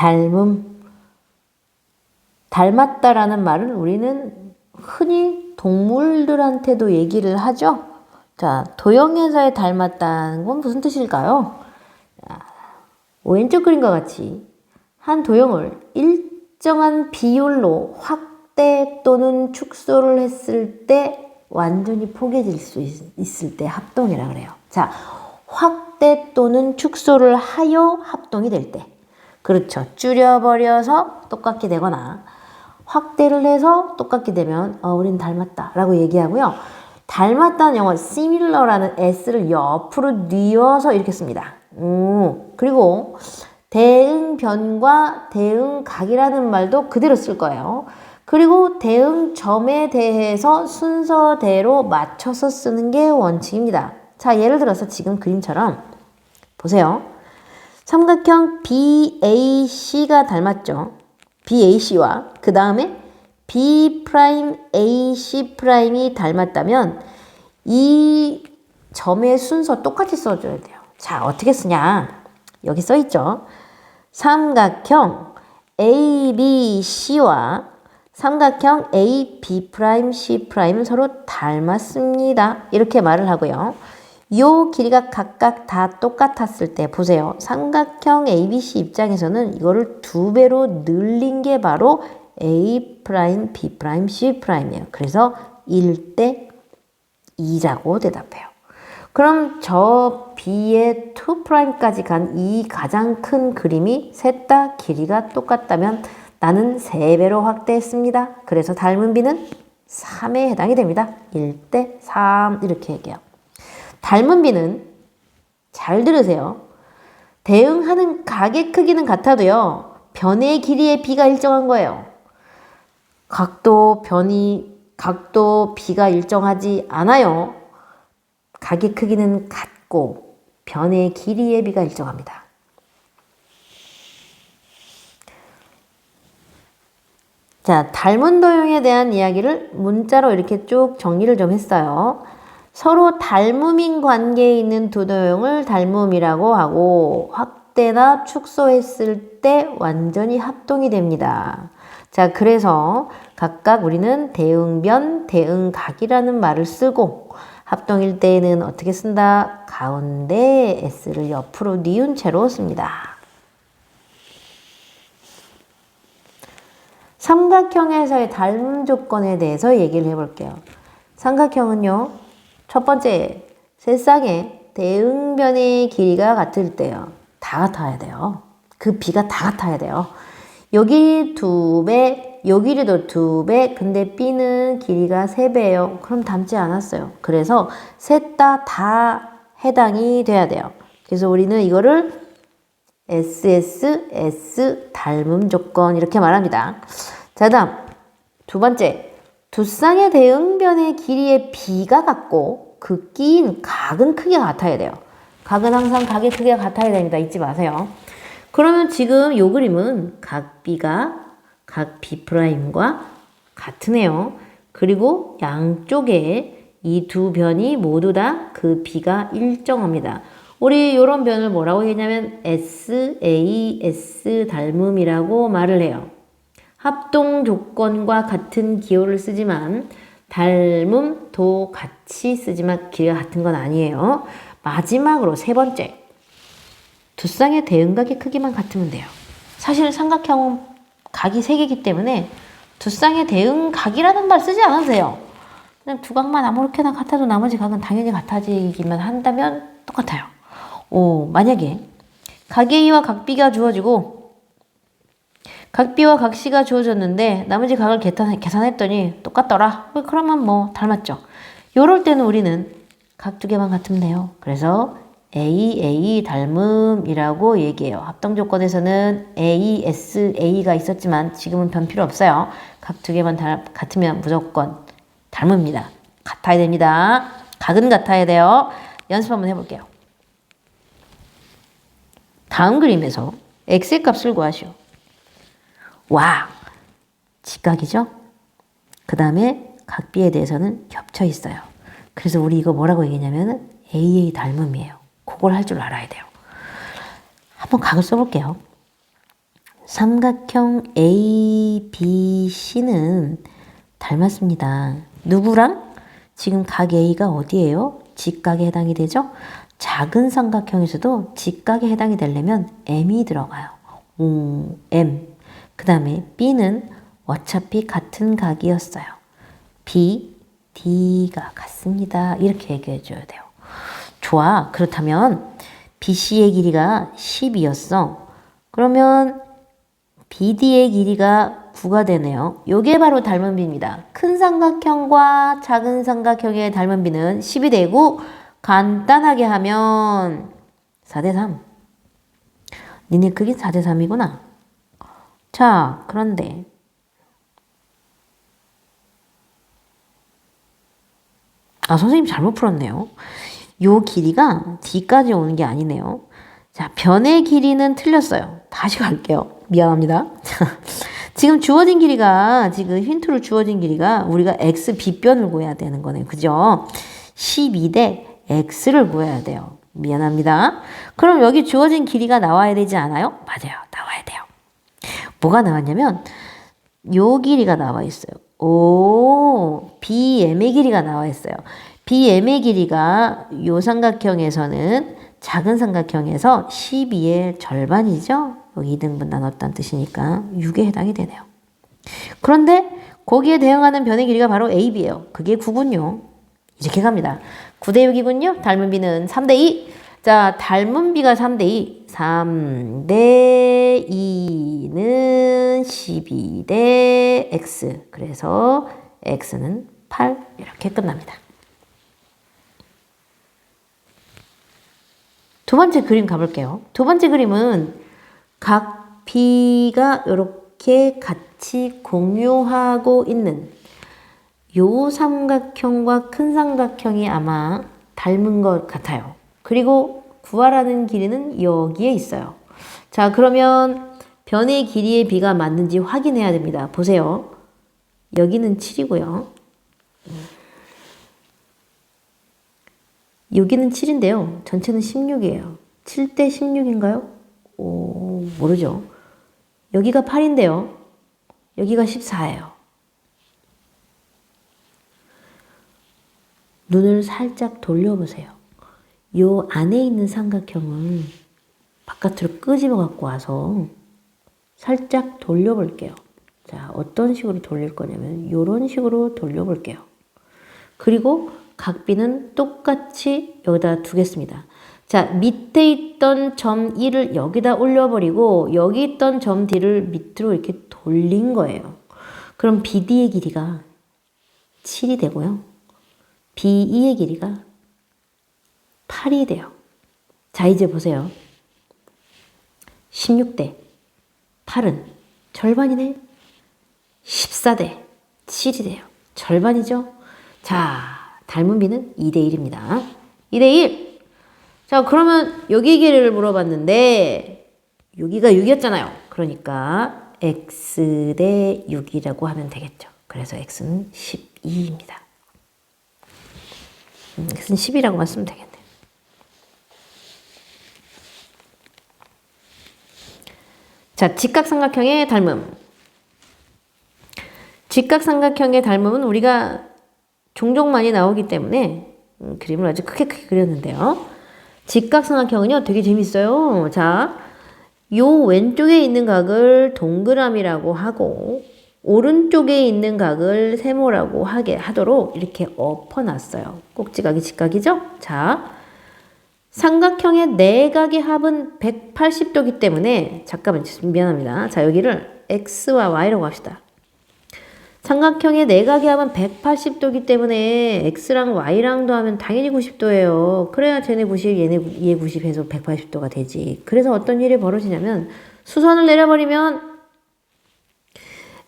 닮음, 닮았다라는 말은 우리는 흔히 동물들한테도 얘기를 하죠. 자, 도형에서의 닮았다는 건 무슨 뜻일까요? 자, 왼쪽 그림과 같이 한 도형을 일정한 비율로 확대 또는 축소를 했을 때 완전히 포개질 수 있을 때 합동이라 그래요. 자, 확대 또는 축소를 하여 합동이 될 때. 그렇죠. 줄여버려서 똑같게 되거나 확대를 해서 똑같게 되면 우린 닮았다 라고 얘기하고요. 닮았다는 영어 similar라는 s를 옆으로 뉘어서 이렇게 씁니다. 그리고 대응변과 대응각이라는 말도 그대로 쓸 거예요. 그리고 대응점에 대해서 순서대로 맞춰서 쓰는 게 원칙입니다. 자, 예를 들어서 지금 그림처럼 보세요. 삼각형 BAC가 닮았죠. BAC와 그 다음에 B'AC'이 닮았다면 이 점의 순서 똑같이 써줘야 돼요. 자, 어떻게 쓰냐? 여기 써있죠. 삼각형 ABC와 삼각형 AB'C'은 서로 닮았습니다. 이렇게 말을 하고요. 요 길이가 각각 다 똑같았을 때 보세요. 삼각형 ABC 입장에서는 이거를 2배로 늘린 게 바로 A', B', C'이에요. 그래서 1대 2자고 대답해요. 그럼 저 B의 2'까지 간 이 가장 큰 그림이 셋 다 길이가 똑같다면 나는 3배로 확대했습니다. 그래서 닮은 B는 3에 해당이 됩니다. 1대 3 이렇게 얘기해요. 닮은 B는 잘 들으세요. 대응하는 각의 크기는 같아도요. 변의 길이의 B가 일정한 거예요. 각도 B가 일정하지 않아요. 각의 크기는 같고 변의 길이의 B가 일정합니다. 자, 닮은 도형에 대한 이야기를 문자로 이렇게 쭉 정리를 좀 했어요. 서로 닮음인 관계에 있는 두 도형을 닮음이라고 하고 확대나 축소했을 때 완전히 합동이 됩니다. 자, 그래서 각각 우리는 대응변, 대응각이라는 말을 쓰고 합동일 때에는 어떻게 쓴다? 가운데 S를 옆으로 뉘은 채로 씁니다. 삼각형에서의 닮음 조건에 대해서 얘기를 해볼게요. 삼각형은요. 첫 번째, 세 쌍의 대응변의 길이가 같을 때요. 다 같아야 돼요. 그 B가 다 같아야 돼요. 여기 2배, 요 길이도 2배, 근데 B는 길이가 3배예요. 그럼 닮지 않았어요. 그래서 셋 다 해당이 돼야 돼요. 그래서 우리는 이거를 S 닮음 조건 이렇게 말합니다. 자, 다음 두 번째, 두 쌍의 대응변의 길이의 B가 같고 그 끼인 각은 크기가 같아야 돼요. 각은 항상 각의 크기가 같아야 됩니다. 잊지 마세요. 그러면 지금 이 그림은 각 B가 각 B'과 같으네요. 그리고 양쪽에 이 두 변이 모두 다 그 B가 일정합니다. 우리 이런 변을 뭐라고 했냐면 SAS 닮음이라고 말을 해요. 합동 조건과 같은 기호를 쓰지만 닮음도 같이 쓰지만 길이가 같은 건 아니에요. 마지막으로 세 번째, 두 쌍의 대응각의 크기만 같으면 돼요. 사실 삼각형은 각이 3개이기 때문에 두 쌍의 대응각이라는 말 쓰지 않아도 돼요. 그냥 두 각만 아무렇게나 같아도 나머지 각은 당연히 같아지기만 한다면 똑같아요. 만약에 각 A와 각 B가 주어지고 각 B와 각 C가 주어졌는데 나머지 각을 계산했더니 똑같더라. 그러면 뭐 닮았죠. 요럴 때는 우리는 각 2개만 같으면 돼요. 그래서 A 닮음이라고 얘기해요. 합동 조건에서는 ASA가 있었지만 지금은 변 필요 없어요. 각 2개만 같으면 무조건 닮습니다. 같아야 됩니다. 각은 같아야 돼요. 연습 한번 해볼게요. 다음 그림에서 x의 값을 구하시오. 와, 직각이죠? 그 다음에 각 B에 대해서는 겹쳐 있어요. 그래서 우리 이거 뭐라고 얘기했냐면 AA 닮음이에요. 그걸 할 줄 알아야 돼요. 한번 각을 써볼게요. 삼각형 ABC는 닮았습니다. 누구랑? 지금 각 A가 어디예요? 직각에 해당이 되죠? 작은 삼각형에서도 직각에 해당이 되려면 M이 들어가요. M. 그 다음에 B는 어차피 같은 각이었어요. B, D가 같습니다. 이렇게 얘기해 줘야 돼요. 좋아. 그렇다면 BC의 길이가 10이었어. 그러면 BD의 길이가 9가 되네요. 요게 바로 닮은 비입니다. 큰 삼각형과 작은 삼각형의 닮은 비는 10이 되고 간단하게 하면 4대 3. 니네 크기 4대 3이구나. 자, 그런데 선생님 잘못 풀었네요. 요 길이가 D까지 오는 게 아니네요. 자, 변의 길이는 틀렸어요. 다시 갈게요. 미안합니다. 지금 주어진 길이가, 지금 힌트로 주어진 길이가 우리가 x 빗변을 구해야 되는 거네요. 그죠? 12대 x를 구해야 돼요. 미안합니다. 그럼 여기 주어진 길이가 나와야 되지 않아요? 맞아요. 나와야 돼요. 뭐가 나왔냐면 요 길이가 나와 있어요. BM의 길이가 나와 있어요. BM의 길이가 요 삼각형에서는 작은 삼각형에서 12의 절반이죠. 여기 2등분 나눴다는 뜻이니까 6에 해당이 되네요. 그런데 거기에 대응하는 변의 길이가 바로 AB예요. 그게 9군요. 이렇게 갑니다. 9대 6이군요. 닮은 B는 3대 2. 자, 닮은 B가 3대 2. 3대 2는 12대 X. 그래서 X는 8. 이렇게 끝납니다. 두 번째 그림 가볼게요. 두 번째 그림은 각 B가 이렇게 같이 공유하고 있는 요 삼각형과 큰 삼각형이 아마 닮은 것 같아요. 그리고 구하라는 길이는 여기에 있어요. 자, 그러면 변의 길이의 B가 맞는지 확인해야 됩니다. 보세요. 여기는 7이고요. 여기는 7인데요. 전체는 16이에요. 7대 16인가요? 모르죠. 여기가 8인데요. 여기가 14예요. 눈을 살짝 돌려보세요. 요 안에 있는 삼각형을 바깥으로 끄집어 갖고 와서 살짝 돌려볼게요. 자, 어떤 식으로 돌릴 거냐면 이런 식으로 돌려볼게요. 그리고 각 B는 똑같이 여기다 두겠습니다. 자, 밑에 있던 점 1을 여기다 올려버리고 여기 있던 점 D를 밑으로 이렇게 돌린 거예요. 그럼 BD의 길이가 7이 되고요. BE의 길이가 8이 돼요. 자, 이제 보세요. 16대 8은 절반이네. 14대 7이 돼요. 절반이죠. 자, 닮은 B는 2대 1입니다. 2대 1. 자, 그러면 여기 길이를 물어봤는데 여기가 6이었잖아요. 그러니까 x 대 6이라고 하면 되겠죠. 그래서 x는 12입니다. x는 10이라고 쓰면 되겠네요. 자, 직각삼각형의 닮음. 직각삼각형의 닮음은 우리가 종종 많이 나오기 때문에 그림을 아주 크게 그렸는데요. 직각삼각형은요 되게 재밌어요. 자, 요 왼쪽에 있는 각을 동그라미라고 하고 오른쪽에 있는 각을 세모라고 하도록 이렇게 엎어놨어요. 꼭지각이 직각이죠? 자, 삼각형의 네 각의 합은 180도이기 때문에 잠깐만 미안합니다. 자, 여기를 x와 y라고 합시다. 삼각형의 네 각의 합은 180도이기 때문에 x랑 y랑 더하면 당연히 90도예요. 그래야 쟤네 90, 얘 90 해서 180도가 되지. 그래서 어떤 일이 벌어지냐면 수선을 내려버리면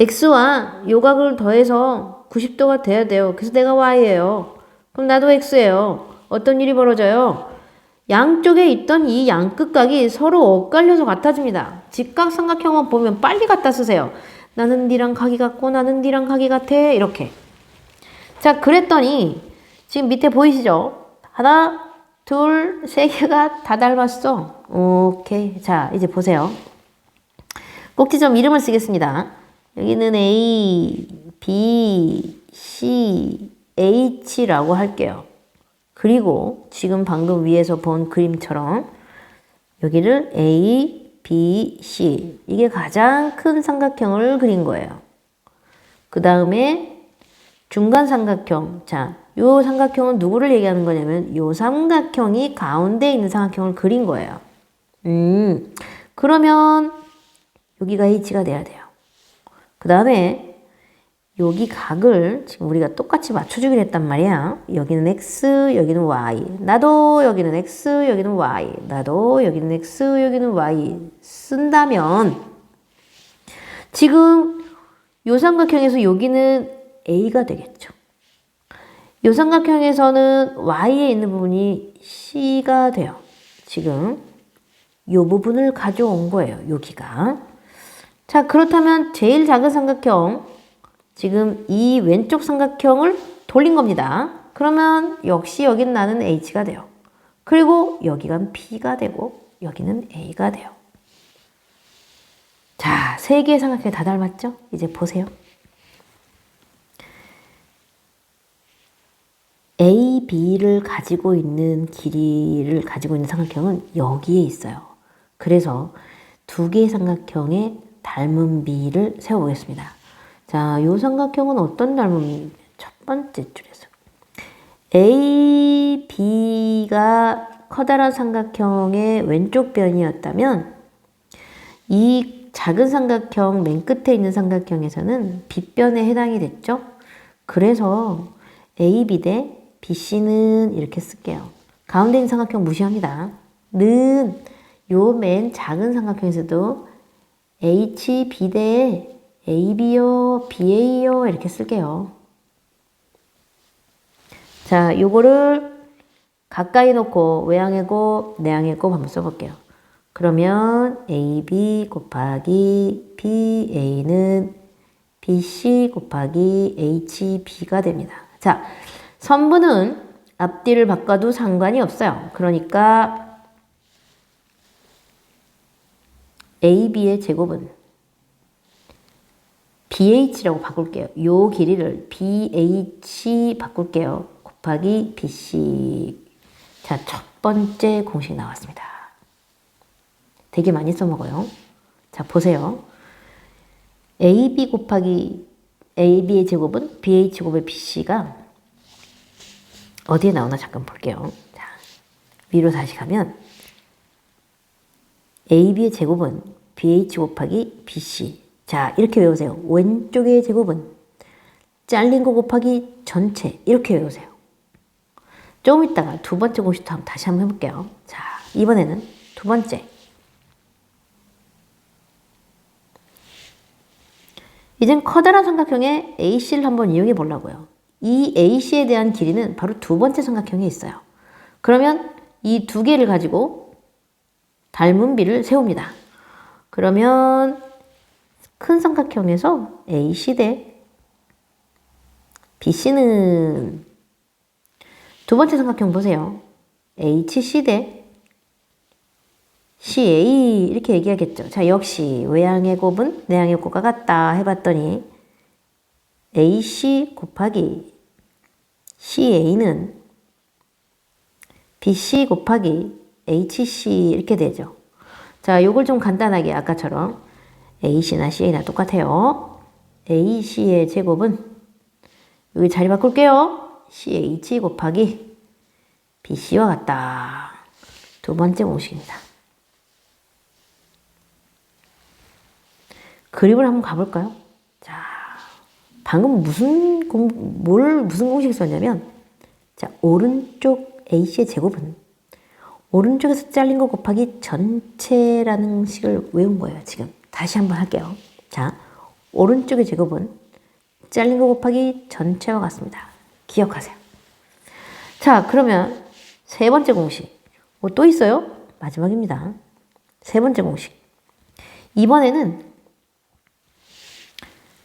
x와 요 각을 더해서 90도가 돼야 돼요. 그래서 내가 y예요. 그럼 나도 x예요. 어떤 일이 벌어져요? 양쪽에 있던 이 양끝각이 서로 엇갈려서 같아집니다. 직각삼각형만 보면 빨리 갖다 쓰세요. 나는 니랑 각이 같고 나는 니랑 각이 같아. 이렇게. 자, 그랬더니 지금 밑에 보이시죠? 하나, 둘, 세 개가 다 닮았어. 오케이. 자, 이제 보세요. 꼭지점 이름을 쓰겠습니다. 여기는 A, B, C, H라고 할게요. 그리고 지금 방금 위에서 본 그림처럼 여기를 A, B, C 이게 가장 큰 삼각형을 그린 거예요. 그 다음에 중간 삼각형. 자, 요 삼각형은 누구를 얘기하는 거냐면 요 삼각형이 가운데 있는 삼각형을 그린 거예요. 그러면 여기가 H가 돼야 돼요. 그 다음에 여기 각을 지금 우리가 똑같이 맞춰주기로 했단 말이야. 여기는 X, 여기는 Y. 나도 여기는 X, 여기는 Y. 나도 여기는 X, 여기는 Y. 쓴다면 지금 요 삼각형에서 여기는 A가 되겠죠. 요 삼각형에서는 Y에 있는 부분이 C가 돼요. 지금 요 부분을 가져온 거예요. 여기가. 자, 그렇다면 제일 작은 삼각형, 지금 이 왼쪽 삼각형을 돌린 겁니다. 그러면 역시 여긴 나는 H가 돼요. 그리고 여기가 B가 되고 여기는 A가 돼요. 자, 세 개의 삼각형이 다 닮았죠? 이제 보세요. A, B를 가지고 있는 길이를 가지고 있는 삼각형은 여기에 있어요. 그래서 두 개의 삼각형의 닮은 비를 세워보겠습니다. 자, 이 삼각형은 어떤 닮은 비? 첫 번째 줄에서 A, B가 커다란 삼각형의 왼쪽 변이었다면 이 작은 삼각형 맨 끝에 있는 삼각형에서는 B변에 해당이 됐죠. 그래서 AB 대 BC는 이렇게 쓸게요. 가운데 있는 삼각형 무시합니다. 는 요 맨 작은 삼각형에서도 HB 대 AB요, BA요 이렇게 쓸게요. 자, 요거를 가까이 놓고 외항이고 내항이고 한번 써볼게요. 그러면 AB 곱하기 BA는 BC 곱하기 HB가 됩니다. 자, 선분은 앞뒤를 바꿔도 상관이 없어요. 그러니까 AB의 제곱은 BH라고 바꿀게요. 요 길이를 BH 바꿀게요. 곱하기 BC. 자, 첫 번째 공식 나왔습니다. 되게 많이 써먹어요. 자, 보세요. AB 곱하기 AB의 제곱은 BH 곱의 BC가 어디에 나오나 잠깐 볼게요. 자, 위로 다시 가면 AB의 제곱은 BH 곱하기 BC. 자, 이렇게 외우세요. 왼쪽의 제곱은 잘린 거 곱하기 전체. 이렇게 외우세요. 조금 있다가 두 번째 공식도 다시 한번 해볼게요. 자, 이번에는 두 번째. 이젠 커다란 삼각형의 AC를 한번 이용해 보려고요. 이 AC에 대한 길이는 바로 두 번째 삼각형에 있어요. 그러면 이 두 개를 가지고 닮은 비를 세웁니다. 그러면 큰 삼각형에서 AC 대 BC는 두 번째 삼각형 보세요. HC 대 CA 이렇게 얘기하겠죠. 자, 역시 외항의 곱은 내항의 곱과 같다 해봤더니 AC 곱하기 CA는 BC 곱하기 HC 이렇게 되죠. 자, 요걸 좀 간단하게 아까처럼 AC나 CA나 똑같아요. AC의 제곱은 여기 자리 바꿀게요. CH 곱하기 BC와 같다. 두 번째 공식입니다. 그림을 한번 가볼까요? 자, 방금 무슨 공식 썼냐면, 자, 오른쪽 AC의 제곱은 오른쪽에서 잘린 거 곱하기 전체라는 식을 외운 거예요, 지금. 다시 한번 할게요. 자, 오른쪽의 제곱은 잘린 거 곱하기 전체와 같습니다. 기억하세요. 자, 그러면 세 번째 공식. 뭐 또 있어요? 마지막입니다. 세 번째 공식. 이번에는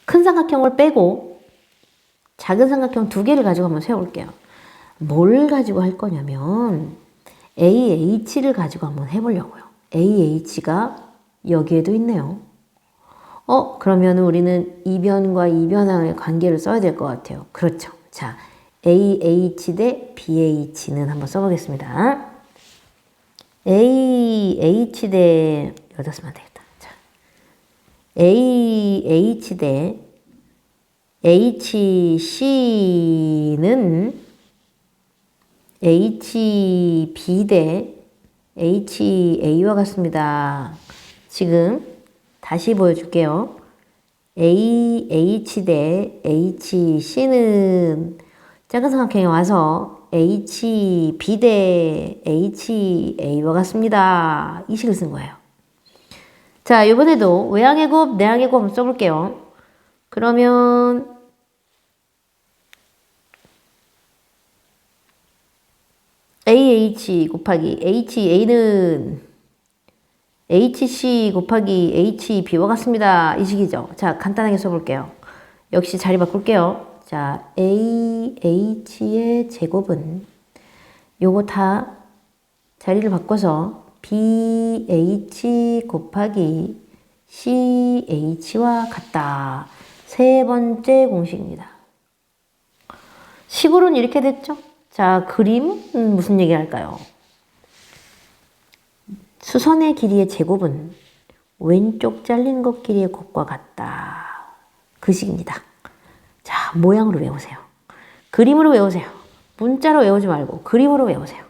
큰 삼각형을 빼고 작은 삼각형 두 개를 가지고 한번 세워볼게요. 뭘 가지고 할 거냐면 AH를 가지고 한번 해보려고요. AH가 여기에도 있네요. 그러면 우리는 이변과 이변항의 관계를 써야 될 것 같아요. 그렇죠. 자, AH 대 BH는 한번 써보겠습니다. AH 대, 여기다 쓰면 되겠다. 자, AH 대 HC는 HB 대 HA와 같습니다. 지금 다시 보여줄게요. AH 대 HC는 작은 삼각형에 와서 HB 대 HA와 같습니다. 이 식을 쓴 거예요. 자, 이번에도 외항의 곱, 내항의 곱 한번 써볼게요. 그러면 AH 곱하기 HA는 HC 곱하기 HB와 같습니다. 이 식이죠. 자, 간단하게 써볼게요. 역시 자리 바꿀게요. 자, AH의 제곱은 요거 다 자리를 바꿔서 BH 곱하기 CH와 같다. 세 번째 공식입니다. 식으로는 이렇게 됐죠? 자, 그림은 무슨 얘기 할까요? 수선의 길이의 제곱은 왼쪽 잘린 것 길이의 곱과 같다. 그 식입니다. 자, 모양으로 외우세요. 그림으로 외우세요. 문자로 외우지 말고 그림으로 외우세요.